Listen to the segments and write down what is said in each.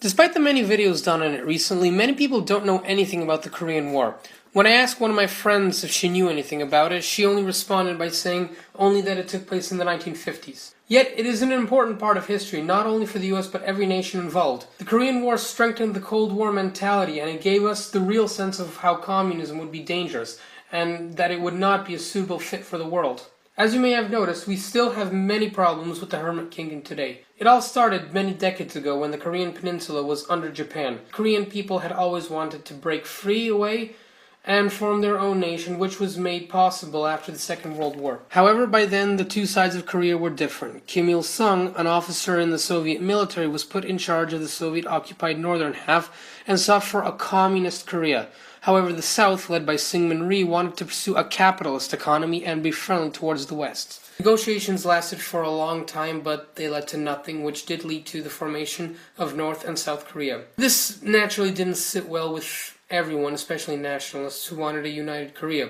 Despite the many videos done on it recently, many people don't know anything about the Korean War. When I asked one of my friends if she knew anything about it, she only responded by saying only that it took place in the 1950s. Yet, it is an important part of history, not only for the US but every nation involved. The Korean War strengthened the Cold War mentality, and it gave us the real sense of how communism would be dangerous, and that it would not be a suitable fit for the world. As you may have noticed, we still have many problems with the Hermit Kingdom today. It all started many decades ago when the Korean peninsula was under Japan. Korean people had always wanted to break free away and form their own nation, which was made possible after the Second World War. However, by then, the two sides of Korea were different. Kim Il-sung, an officer in the Soviet military, was put in charge of the Soviet-occupied northern half and sought for a communist Korea. However, the South, led by Syngman Rhee, wanted to pursue a capitalist economy and be friendly towards the West. Negotiations lasted for a long time, but they led to nothing, which did lead to the formation of North and South Korea. This naturally didn't sit well with everyone, especially nationalists, who wanted a united Korea.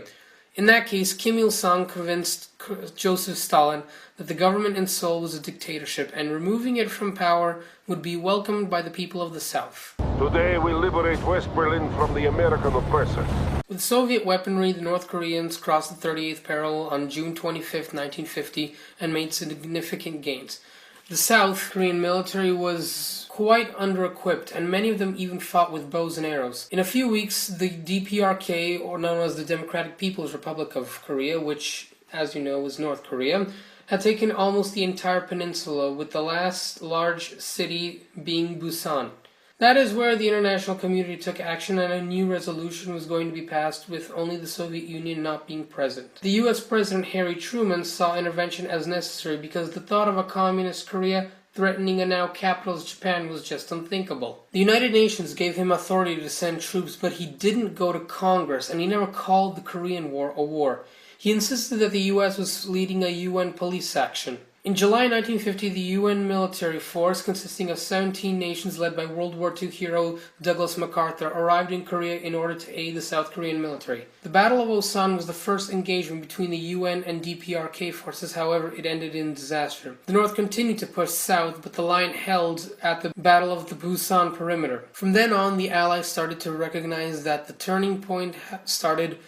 In that case, Kim Il-sung convinced Joseph Stalin that the government in Seoul was a dictatorship, and removing it from power would be welcomed by the people of the South. Today we liberate West Berlin from the American oppressors. With Soviet weaponry, the North Koreans crossed the 38th parallel on June 25, 1950, and made significant gains. The South Korean military was quite under-equipped, and many of them even fought with bows and arrows. In a few weeks, the DPRK, or known as the Democratic People's Republic of Korea, which, as you know, is North Korea, had taken almost the entire peninsula, with the last large city being Busan. That is where the international community took action, and a new resolution was going to be passed with only the Soviet Union not being present. The US President Harry Truman saw intervention as necessary because the thought of a communist Korea threatening a now capitalist Japan was just unthinkable. The United Nations gave him authority to send troops, but he didn't go to Congress, and he never called the Korean War a war. He insisted that the US was leading a UN police action. In July 1950, the UN military force, consisting of 17 nations led by World War II hero Douglas MacArthur, arrived in Korea in order to aid the South Korean military. The Battle of Osan was the first engagement between the UN and DPRK forces, however, it ended in disaster. The North continued to push south, but the line held at the Battle of the Busan perimeter. From then on, the Allies started to recognize that the turning point started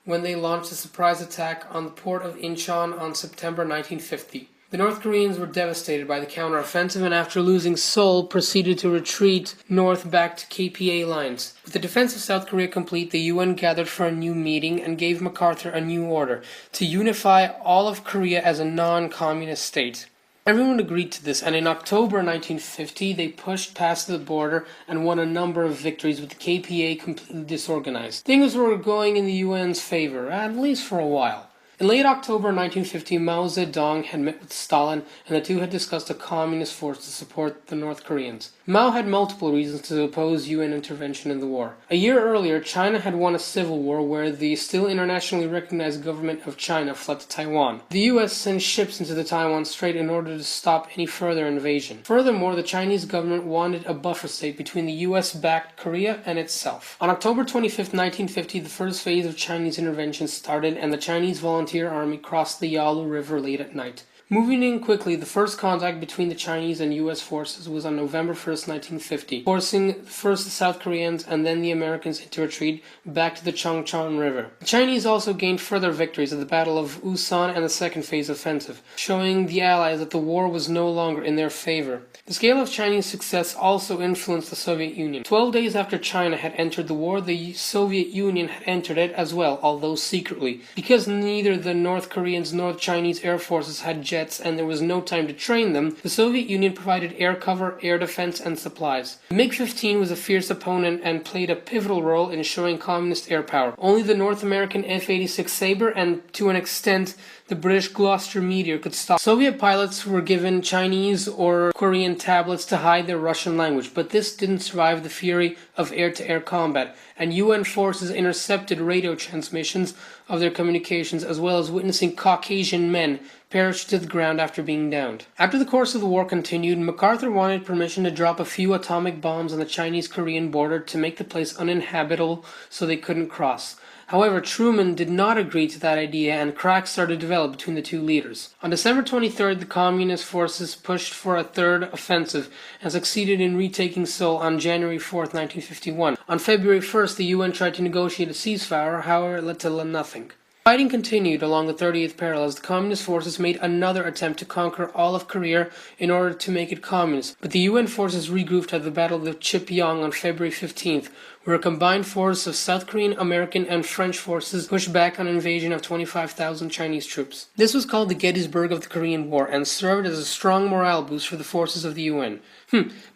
when they launched a surprise attack on the port of Incheon on September 1950. The North Koreans were devastated by the counteroffensive, and after losing Seoul, proceeded to retreat north back to KPA lines. With the defense of South Korea complete, the UN gathered for a new meeting and gave MacArthur a new order to unify all of Korea as a non-communist state. Everyone agreed to this, and in October 1950, they pushed past the border and won a number of victories with the KPA completely disorganized. Things were going in the UN's favor, at least for a while. In late October 1950, Mao Zedong had met with Stalin, and the two had discussed a communist force to support the North Koreans. Mao had multiple reasons to oppose UN intervention in the war. A year earlier, China had won a civil war where the still internationally recognized government of China fled to Taiwan. The US sent ships into the Taiwan Strait in order to stop any further invasion. Furthermore, the Chinese government wanted a buffer state between the US-backed Korea and itself. On October 25, 1950, the first phase of Chinese intervention started, and the Chinese volunteer army crossed the Yalu River late at night. Moving in quickly, the first contact between the Chinese and US forces was on November 1st, 1950, forcing first the South Koreans and then the Americans into retreat back to the Chongchon River. The Chinese also gained further victories at the Battle of Usan and the second phase offensive, showing the Allies that the war was no longer in their favor. The scale of Chinese success also influenced the Soviet Union. 12 days after China had entered the war, the Soviet Union had entered it as well, although secretly. Because neither the North Koreans nor Chinese air forces had jets and there was no time to train them, the Soviet Union provided air cover, air defense, and supplies. The MiG-15 was a fierce opponent and played a pivotal role in showing communist air power. Only the North American F-86 Sabre and, to an extent, the British Gloucester Meteor could stop. Soviet pilots were given Chinese or Korean tablets to hide their Russian language, but this didn't survive the fury of air-to-air combat, and UN forces intercepted radio transmissions of their communications, as well as witnessing Caucasian men perished to the ground after being downed. After the course of the war continued, MacArthur wanted permission to drop a few atomic bombs on the Chinese-Korean border to make the place uninhabitable so they couldn't cross. However, Truman did not agree to that idea, and cracks started to develop between the two leaders. On December 23rd, the Communist forces pushed for a third offensive and succeeded in retaking Seoul on January 4th, 1951. On February 1st, the UN tried to negotiate a ceasefire, however it led to nothing. Fighting continued along the 30th parallel as the Communist forces made another attempt to conquer all of Korea in order to make it communist, but the UN forces regrouped at the Battle of Chipyong on February 15th, where a combined force of South Korean, American, and French forces pushed back on an invasion of 25,000 Chinese troops. This was called the Gettysburg of the Korean War and served as a strong morale boost for the forces of the UN.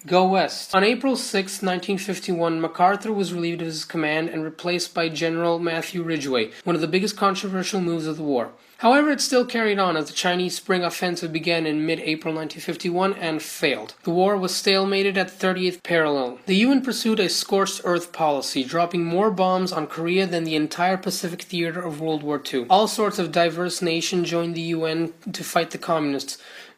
Go West. On April 6, 1951, MacArthur was relieved of his command and replaced by General Matthew Ridgway, one of the biggest controversial moves of the war. However, it still carried on as the Chinese Spring Offensive began in mid-April 1951 and failed. The war was stalemated at 30th parallel. The UN pursued a scorched earth policy, dropping more bombs on Korea than the entire Pacific theater of World War II. All sorts of diverse nations joined the UN to fight the communists,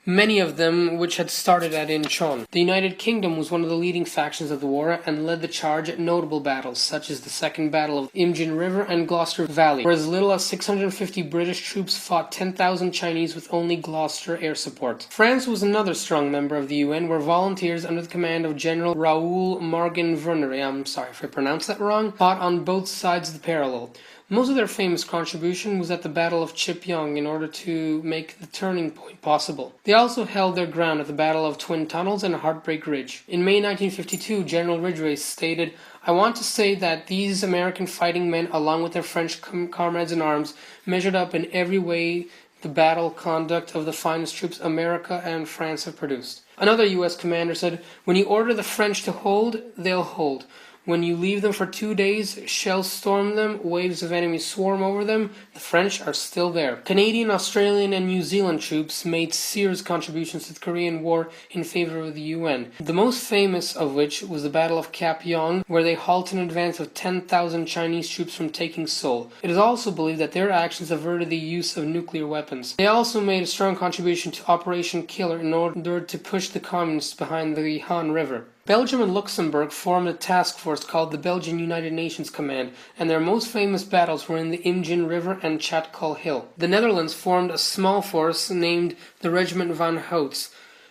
many of them which had started at Incheon. The United Kingdom was one of the leading factions of the war and led the charge at notable battles such as the Second Battle of Imjin River and Gloucester Valley, where as little as 650 British troops fought 10,000 Chinese with only Gloucester air support. France was another strong member of the UN, where volunteers under the command of General Raoul Morgan-Werner, I'm sorry if I pronounced that wrong, fought on both sides of the parallel. Most of their famous contribution was at the Battle of Chipyong in order to make the turning point possible. They also held their ground at the Battle of Twin Tunnels and Heartbreak Ridge. In May 1952, General Ridgway stated, "I want to say that these American fighting men, along with their French comrades in arms, measured up in every way the battle conduct of the finest troops America and France have produced." Another U.S. commander said, "When you order the French to hold, they'll hold. When you leave them for 2 days, shells storm them, waves of enemies swarm over them, the French are still there." Canadian, Australian, and New Zealand troops made serious contributions to the Korean War in favor of the UN, the most famous of which was the Battle of Kapyong, where they halted an advance of 10,000 Chinese troops from taking Seoul. It is also believed that their actions averted the use of nuclear weapons. They also made a strong contribution to Operation Killer in order to push the communists behind the Han River. Belgium and Luxembourg formed a task force called the Belgian United Nations Command, and their most famous battles were in the Imjin River and Chatkal Hill. The Netherlands formed a small force named the Regiment van Houts,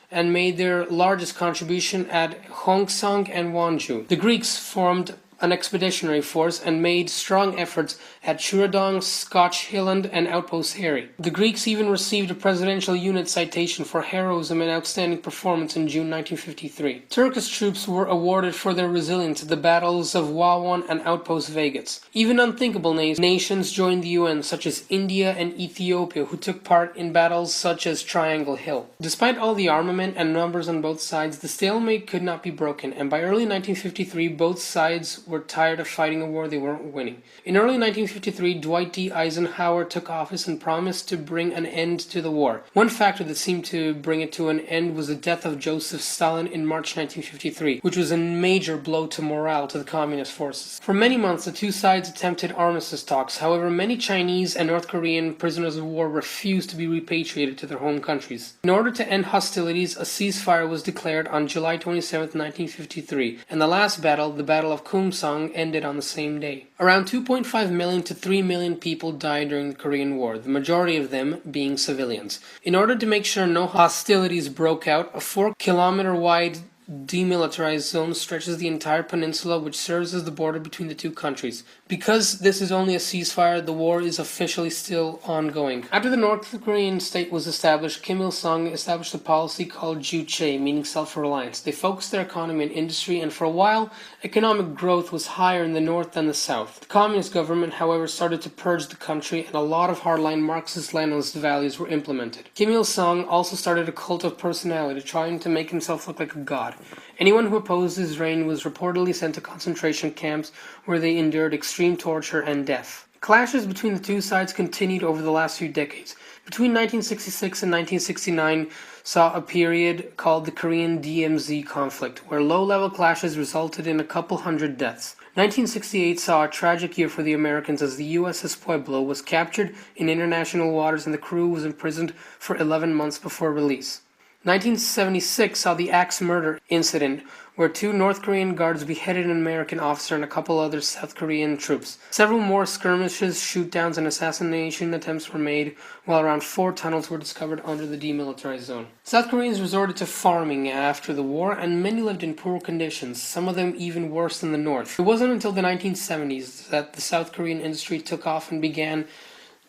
and made their largest contribution at Gyeongsang and Wonju. The Greeks formed an expeditionary force and made strong efforts at Churadong, Scotch Hilland, and Outpost Harry. The Greeks even received a presidential unit citation for heroism and outstanding performance in June 1953. Turkish troops were awarded for their resilience at the battles of Wawan and Outpost Vegas. Even unthinkable nations joined the UN, such as India and Ethiopia, who took part in battles such as Triangle Hill. Despite all the armament and numbers on both sides, the stalemate could not be broken, and by early 1953 both sides were tired of fighting a war they weren't winning. In early 1953, Dwight D. Eisenhower took office and promised to bring an end to the war. One factor that seemed to bring it to an end was the death of Joseph Stalin in March 1953, which was a major blow to morale to the communist forces. For many months, the two sides attempted armistice talks. However, many Chinese and North Korean prisoners of war refused to be repatriated to their home countries. In order to end hostilities, a ceasefire was declared on July 27, 1953, and the last battle, the Battle of KIM Jong Un, ended on the same day. Around 2.5 million to 3 million people died during the Korean War, the majority of them being civilians. In order to make sure no hostilities broke out, a 4-kilometer-wide demilitarized zone stretches the entire peninsula, which serves as the border between the two countries. Because this is only a ceasefire, the war is officially still ongoing. After the North Korean state was established, Kim Il-sung established a policy called Juche, meaning self-reliance. They focused their economy and industry, and for a while, economic growth was higher in the north than the south. The communist government, however, started to purge the country, and a lot of hardline Marxist-Leninist values were implemented. Kim Il-sung also started a cult of personality, trying to make himself look like a god. Anyone who opposed his reign was reportedly sent to concentration camps where they endured extreme torture and death. Clashes between the two sides continued over the last few decades. Between 1966 and 1969 saw a period called the Korean DMZ conflict, where low-level clashes resulted in a couple hundred deaths. 1968 saw a tragic year for the Americans as the USS Pueblo was captured in international waters and the crew was imprisoned for 11 months before release. 1976 saw the Axe murder incident, where 2 North Korean guards beheaded an American officer and a couple other South Korean troops. Several more skirmishes, shoot-downs, and assassination attempts were made, while around 4 tunnels were discovered under the demilitarized zone. South Koreans resorted to farming after the war, and many lived in poor conditions, some of them even worse than the North. It wasn't until the 1970s that the South Korean industry took off and began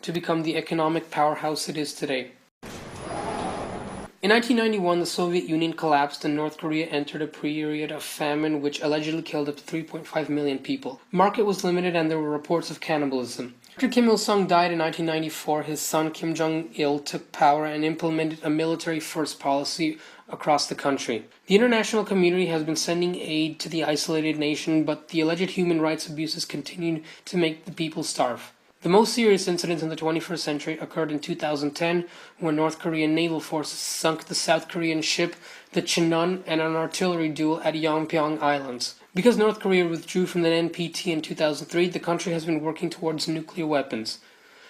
to become the economic powerhouse it is today. In 1991, the Soviet Union collapsed and North Korea entered a period of famine which allegedly killed up to 3.5 million people. The market was limited and there were reports of cannibalism. After Kim Il-sung died in 1994, his son Kim Jong-il took power and implemented a military-first policy across the country. The international community has been sending aid to the isolated nation, but the alleged human rights abuses continued to make the people starve. The most serious incident in the 21st century occurred in 2010 when North Korean naval forces sunk the South Korean ship the Cheonan and an artillery duel at Yeonpyeong Islands. Because North Korea withdrew from the NPT in 2003, the country has been working towards nuclear weapons.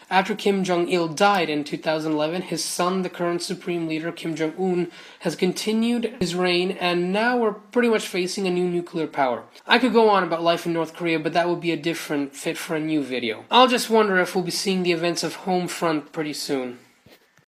After Kim Jong-il died in 2011, his son, the current supreme leader Kim Jong Un, has continued his reign, and now we're pretty much facing a new nuclear power. I could go on about life in North Korea, but that would be a different fit for a new video. I'll just wonder if we'll be seeing the events of Homefront pretty soon.